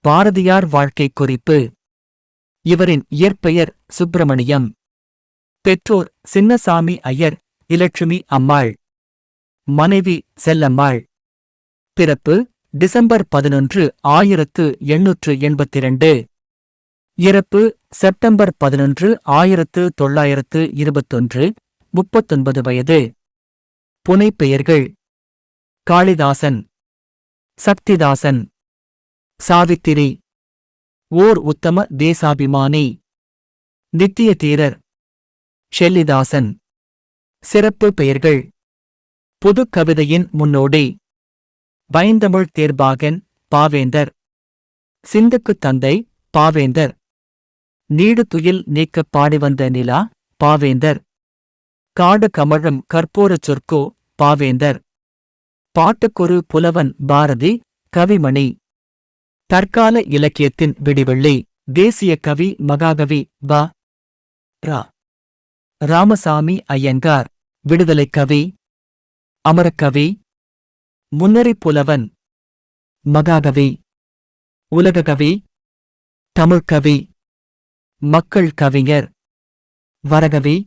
பாரதியார் வாழ்க்கை குறிப்பு. இவரின் இயற்பெயர் சுப்பிரமணியம். பெற்றோர் சின்னசாமி ஐயர், இலட்சுமி அம்மாள். மனைவி செல்லம்மாள். பிறப்பு டிசம்பர் 11, 1882. இறப்பு செப்டம்பர் 11, 1921. 39 வயது. புனைப்பெயர்கள்: காளிதாசன், சக்திதாசன், சாவித்திரி. ஓர் உத்தம தேசாபிமானி, நித்திய தீரர், ஷெல்லிதாசன். சிறப்பு பெயர்கள்: புதுக் கவிதையின் முன்னோடி, பைந்தமிழ் தேர்பாகன், பாவேந்தர். சிந்துக்குத் தந்தை, பாவேந்தர். நீடு துயில் நீக்கப் பாடிவந்த நிலா, பாவேந்தர். காடு கமழும் கற்பூரச் சொற்கோ, பாவேந்தர். பாட்டுக்கொரு புலவன் பாரதி, கவிமணி. தற்கால இலக்கியத்தின் விடிவெள்ளி, தேசிய கவி மகாகவி வ. ரா. ராமசாமி ஐயங்கார். விடுதலைக் கவி, அமரக்கவி, முன்னறிப் புலவன், மகாகவி, உலககவி, தமிழ்கவி, மக்கள் கவிஞர், வரகவி.